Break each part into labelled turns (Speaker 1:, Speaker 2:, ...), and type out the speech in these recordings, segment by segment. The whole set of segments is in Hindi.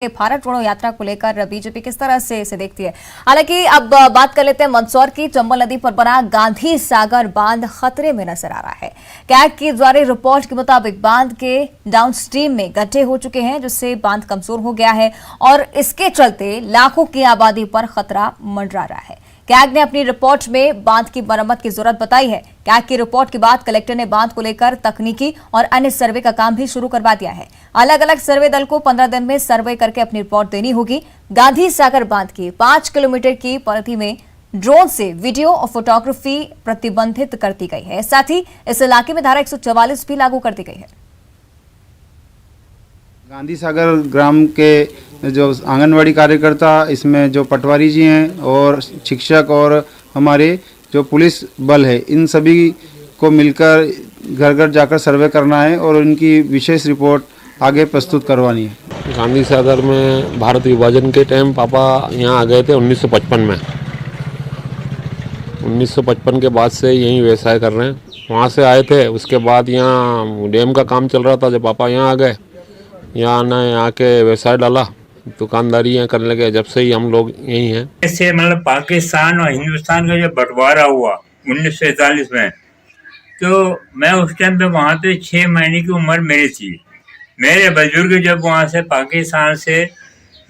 Speaker 1: भारत जोड़ो यात्रा को लेकर बीजेपी किस तरह से इसे देखती है। हालांकि अब बात कर लेते हैं मंदसौर की। चंबल नदी पर बना गांधी सागर बांध खतरे में नजर आ रहा है। कैग की जारी रिपोर्ट के मुताबिक बांध के डाउनस्ट्रीम में गड्ढे हो चुके हैं, जिससे बांध कमजोर हो गया है और इसके चलते लाखों की आबादी पर खतरा मंडरा रहा है। कैग ने अपनी रिपोर्ट में बांध की मरम्मत की जरूरत बताई है। कैग की रिपोर्ट के बाद कलेक्टर ने बांध को लेकर तकनीकी और अन्य सर्वे का काम भी शुरू करवा दिया है। अलग अलग सर्वे दल को 15 दिन में सर्वे करके अपनी रिपोर्ट देनी होगी। गांधी सागर बांध की 5 किलोमीटर की परिधि में ड्रोन से वीडियो और फोटोग्राफी प्रतिबंधित कर दी गई है। साथ ही इस इलाके में धारा 144 भी लागू कर दी गई है।
Speaker 2: गांधी सागर ग्राम के जो आंगनवाड़ी कार्यकर्ता, इसमें जो पटवारी जी हैं और शिक्षक और हमारे जो पुलिस बल है, इन सभी को मिलकर घर घर जाकर सर्वे करना है और उनकी विशेष रिपोर्ट आगे प्रस्तुत करवानी है।
Speaker 3: गांधी सागर में भारत विभाजन के टाइम पापा यहाँ आ गए थे 1955 में। 1955 के बाद से यहीं व्यवसाय कर रहे हैं। वहाँ से आए थे, उसके बाद यहाँ डैम का काम चल रहा था। जब पापा यहाँ आ गए, यहाँ के व्यवसाय डाला, दुकानदारी यहाँ करने लगे। जब से ही हम लोग यही हैं।
Speaker 4: ऐसे मतलब पाकिस्तान और हिंदुस्तान का जब बंटवारा हुआ 1947 में, तो मैं उस टाइम पे वहाँ पे 6 महीने की उम्र मेरी थी। मेरे बुजुर्ग जब वहाँ से पाकिस्तान से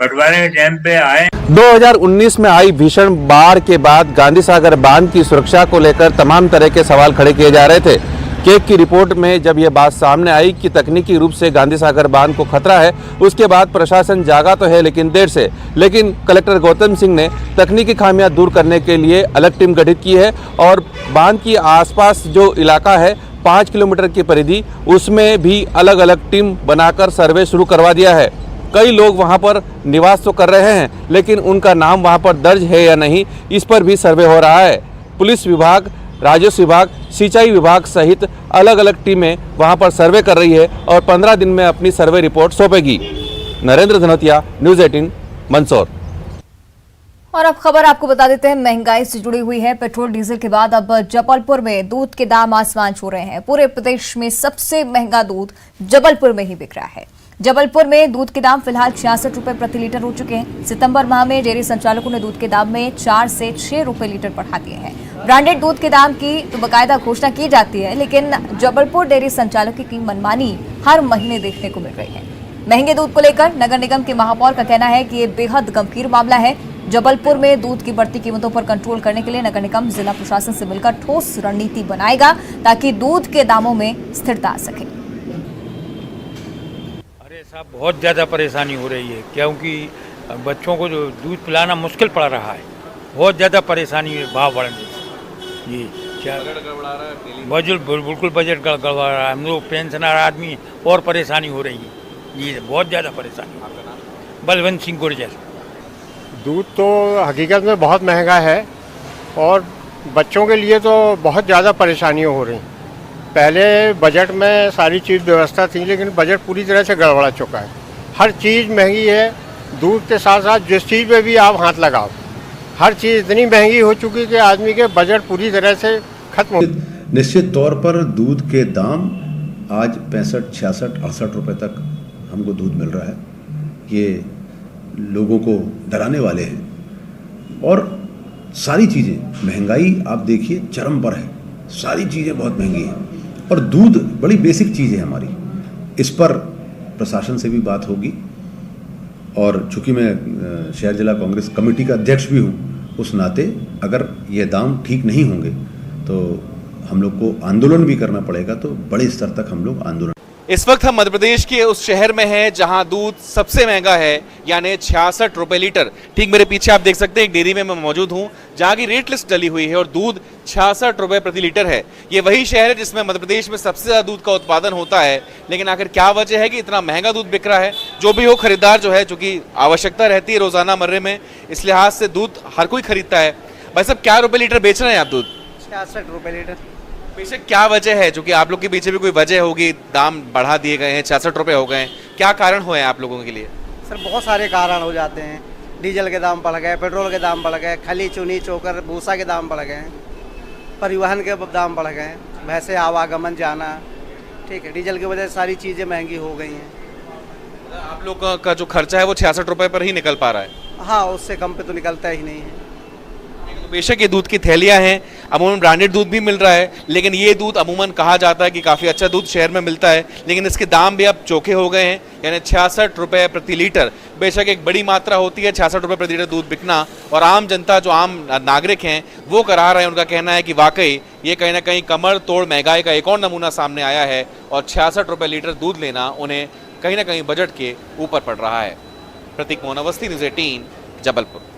Speaker 4: बंटवारे के टाइम पे आए।
Speaker 5: 2019 में आई भीषण बाढ़ के बाद गांधी सागर बांध की सुरक्षा को लेकर तमाम तरह के सवाल खड़े किए जा रहे थे। कैग की रिपोर्ट में जब यह बात सामने आई कि तकनीकी रूप से गांधी सागर बांध को खतरा है, उसके बाद प्रशासन जागा तो है लेकिन देर से। लेकिन कलेक्टर गौतम सिंह ने तकनीकी खामियां दूर करने के लिए अलग टीम गठित की है और बांध की आसपास जो इलाका है 5 किलोमीटर की परिधि, उसमें भी अलग अलग टीम बनाकर सर्वे शुरू करवा दिया है। कई लोग वहां पर निवास तो कर रहे हैं, लेकिन उनका नाम वहां पर दर्ज है या नहीं, इस पर भी सर्वे हो रहा है। पुलिस विभाग, राजस्व विभाग, सिंचाई विभाग सहित अलग अलग टीमें वहां पर सर्वे कर रही है और 15 दिन में अपनी सर्वे रिपोर्ट सौंपेगी। नरेंद्र धनोतिया, न्यूज़ 18, मंदसौर।
Speaker 1: और अब खबर आपको बता देते हैं, महंगाई से जुड़ी हुई है। पेट्रोल डीजल के बाद अब जबलपुर में दूध के दाम आसमान छू रहे हैं। पूरे प्रदेश में सबसे महंगा दूध जबलपुर में ही बिक रहा है। जबलपुर में दूध के दाम फिलहाल 66 रुपए प्रति लीटर हो चुके हैं। सितंबर माह में डेयरी संचालकों ने दूध के दाम में 4 से 6 रुपए लीटर बढ़ा दिए हैं। ब्रांडेड दूध के दाम की तो बाकायदा घोषणा की जाती है, लेकिन जबलपुर डेयरी संचालकों की मनमानी हर महीने देखने को मिल रही है। महंगे दूध को लेकर नगर निगम के महापौर का कहना है कि ये बेहद गंभीर मामला है। जबलपुर में दूध की बढ़ती कीमतों पर कंट्रोल करने के लिए नगर निगम जिला प्रशासन से मिलकर ठोस रणनीति बनाएगा, ताकि दूध के दामों में स्थिरता आ सके।
Speaker 6: साहब, बहुत ज़्यादा परेशानी हो रही है, क्योंकि बच्चों को जो दूध पिलाना मुश्किल पड़ रहा है। बहुत ज़्यादा परेशानी है भाव बढ़ने से। ये क्या गड़बड़ा रहा है, बजट बिल्कुल बजट गड़बड़ा रहा है। हम लोग पेंशनर आदमी और परेशानी हो रही है। ये बहुत ज़्यादा परेशानी। बलवंत सिंह गुर्जर।
Speaker 7: दूध तो हकीकत में बहुत महंगा है और बच्चों के लिए तो बहुत ज़्यादा परेशानियाँ हो रही हैं। पहले बजट में सारी चीज़ व्यवस्था थी, लेकिन बजट पूरी तरह से गड़बड़ा चुका है। हर चीज़ महंगी है। दूध के साथ साथ जिस चीज़ पे भी आप हाथ लगाओ, हर चीज़ इतनी महंगी हो चुकी कि आदमी के बजट पूरी तरह से खत्म हो।
Speaker 8: निश्चित तौर पर दूध के दाम आज 65, 66, 68 रुपये तक हमको दूध मिल रहा है। ये लोगों को डराने वाले हैं और सारी चीज़ें, महंगाई आप देखिए चरम पर है। सारी चीज़ें बहुत महंगी हैं और दूध बड़ी बेसिक चीज़ है हमारी। इस पर प्रशासन से भी बात होगी और चूँकि मैं शहर जिला कांग्रेस कमेटी का अध्यक्ष भी हूँ, उस नाते अगर ये दाम ठीक नहीं होंगे तो हम लोग को आंदोलन भी करना पड़ेगा। तो बड़े स्तर तक हम लोग आंदोलन।
Speaker 9: इस वक्त हम मध्य प्रदेश के उस शहर में हैं जहां दूध सबसे महंगा है, यानी 66 रुपए लीटर। ठीक मेरे पीछे आप देख सकते हैं एक डेयरी में मैं मौजूद हूं, जहां की रेट लिस्ट डली हुई है और दूध 66 रुपए प्रति लीटर है। ये वही शहर है जिसमें मध्य प्रदेश में सबसे ज्यादा दूध का उत्पादन होता है। लेकिन आखिर क्या वजह है कि इतना महंगा दूध बिक रहा है? जो भी हो, खरीदार जो है, चूंकि आवश्यकता रहती है रोजाना मर्रे में, इस लिहाज से दूध हर कोई खरीदता है। भाई साहब, क्या रुपए लीटर बेच रहे हैं आप दूध?
Speaker 10: 66 रुपए लीटर।
Speaker 9: बेशक, क्या वजह है? चूंकि आप लोग के पीछे भी कोई वजह होगी, दाम बढ़ा दिए गए हैं, 66 रुपए हो गए हैं। क्या कारण हुए हैं आप लोगों के लिए?
Speaker 10: सर, बहुत सारे कारण हो जाते हैं। डीजल के दाम बढ़ गए, पेट्रोल के दाम बढ़ गए, खली चुनी चोकर भूसा के दाम बढ़ गए, परिवहन के दाम बढ़ गए, वैसे आवागमन जाना, ठीक है, डीजल की वजह से सारी चीज़ें महंगी हो गई हैं।
Speaker 9: आप लोग का जो खर्चा है वो 66 रुपए पर ही निकल पा रहा है।
Speaker 10: हाँ, उससे कम पे तो निकलता ही नहीं है।
Speaker 9: बेशक ये दूध की थैलियां हैं, अमूमन ब्रांडेड दूध भी मिल रहा है, लेकिन ये दूध अमूमन कहा जाता है कि काफ़ी अच्छा दूध शहर में मिलता है, लेकिन इसके दाम भी अब चोखे हो गए हैं, यानी 66 रुपये प्रति लीटर। बेशक एक बड़ी मात्रा होती है 66 रुपये प्रति लीटर दूध बिकना, और आम जनता जो आम नागरिक हैं वो करा रहे हैं। उनका कहना है कि वाकई ये कहीं ना कहीं कमर तोड़ महंगाई का एक और नमूना सामने आया है, और 66 रुपये लीटर दूध लेना उन्हें कहीं ना कहीं बजट के ऊपर पड़ रहा है। प्रतीक मोहन, अवस्थी, न्यूज़ 18, जबलपुर।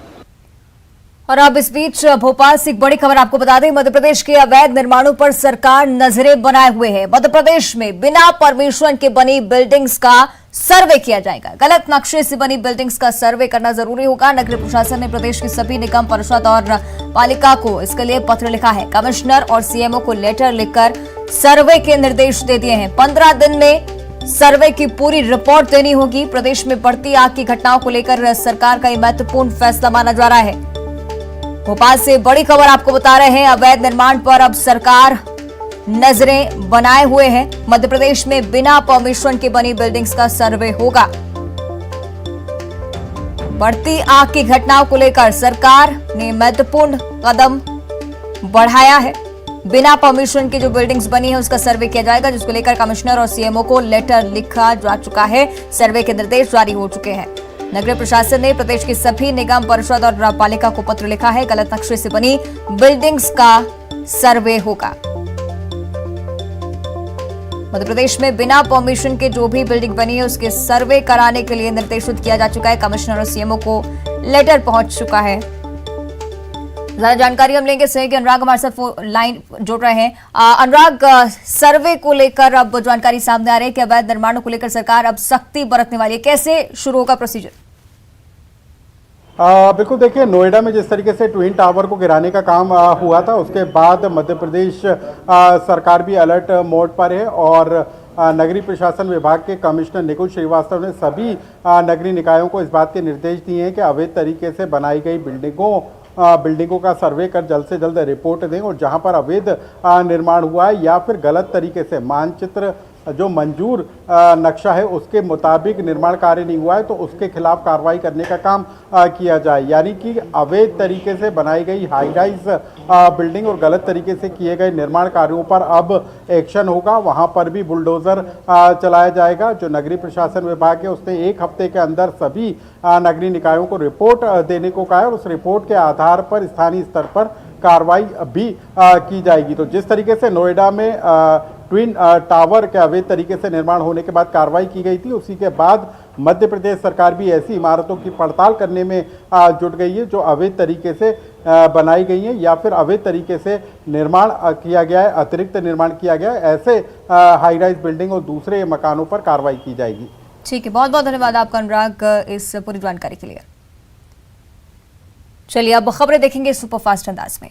Speaker 1: और अब इस बीच भोपाल से एक बड़ी खबर आपको बता दें, मध्य प्रदेश के अवैध निर्माणों पर सरकार नजरें बनाए हुए है। मध्य प्रदेश में बिना परमिशन के बनी बिल्डिंग्स का सर्वे किया जाएगा। गलत नक्शे से बनी बिल्डिंग्स का सर्वे करना जरूरी होगा। नगरीय प्रशासन ने प्रदेश की सभी निगम परिषद और पालिका को इसके लिए पत्र लिखा है। कमिश्नर और सीएमओ को लेटर लिखकर सर्वे के निर्देश दे दिए हैं। 15 दिन में सर्वे की पूरी रिपोर्ट देनी होगी। प्रदेश में बढ़ती आग की घटनाओं को लेकर सरकार का यह महत्वपूर्ण फैसला माना जा रहा है। भोपाल से बड़ी खबर आपको बता रहे हैं, अवैध निर्माण पर अब सरकार नजरें बनाए हुए है। मध्य प्रदेश में बिना परमिशन के बनी बिल्डिंग्स का सर्वे होगा। बढ़ती आग की घटनाओं को लेकर सरकार ने महत्वपूर्ण कदम बढ़ाया है। बिना परमिशन की जो बिल्डिंग्स बनी है उसका सर्वे किया जाएगा, जिसको लेकर कमिश्नर और सीएमओ को लेटर लिखा जा चुका है। सर्वे के निर्देश जारी हो चुके हैं। नगरीय प्रशासन ने प्रदेश की सभी निगम परिषद और पालिका को पत्र लिखा है। गलत नक्शे से बनी बिल्डिंग्स का सर्वे होगा। मध्य प्रदेश में बिना परमिशन के जो भी बिल्डिंग बनी है उसके सर्वे कराने के लिए निर्देशित किया जा चुका है। कमिश्नर और सीएमओ को लेटर पहुंच चुका है। ज्यादा जानकारी हम लेंगे सहयोगी अनुराग हमारे साथ लाइन जुड़ रहे हैं। अनुराग, सर्वे को लेकर अब जानकारी सामने आ रही है कि अवैध निर्माणों को लेकर सरकार अब सख्ती बरतने वाली है। कैसे शुरू होगा प्रोसीजर?
Speaker 11: बिल्कुल, देखिए, नोएडा में जिस तरीके से ट्विन टावर को गिराने का काम हुआ था, उसके बाद मध्य प्रदेश सरकार भी अलर्ट मोड पर है और नगरीय प्रशासन विभाग के कमिश्नर निकुल श्रीवास्तव ने सभी नगरीय निकायों को इस बात के निर्देश दिए हैं कि अवैध तरीके से बनाई गई बिल्डिंगों का सर्वे कर जल्द से जल्द रिपोर्ट दें, और जहां पर अवैध निर्माण हुआ है या फिर गलत तरीके से मानचित्र जो मंजूर नक्शा है उसके मुताबिक निर्माण कार्य नहीं हुआ है तो उसके खिलाफ कार्रवाई करने का काम किया जाए। यानी कि अवैध तरीके से बनाई गई हाई राइज बिल्डिंग और गलत तरीके से किए गए निर्माण कार्यों पर अब एक्शन होगा। वहां पर भी बुलडोजर चलाया जाएगा। जो नगरीय प्रशासन विभाग है उसने 1 हफ्ते के अंदर सभी नगरीय निकायों को रिपोर्ट देने को कहा है और उस रिपोर्ट के आधार पर स्थानीय स्तर पर कार्रवाई भी की जाएगी। तो जिस तरीके से नोएडा में ट्विन टावर के अवैध तरीके से निर्माण होने के बाद कार्रवाई की गई थी, उसी के बाद मध्य प्रदेश सरकार भी ऐसी इमारतों की पड़ताल करने में जुट गई है जो अवैध तरीके से बनाई गई हैं या फिर अवैध तरीके से निर्माण किया गया है, अतिरिक्त निर्माण किया गया है। ऐसे हाई राइज बिल्डिंग और दूसरे मकानों पर कार्रवाई की जाएगी।
Speaker 1: ठीक है, बहुत बहुत धन्यवाद आपका अनुराग इस पूरी जानकारी के लिए। चलिए अब खबरें देखेंगे सुपरफास्ट अंदाज में।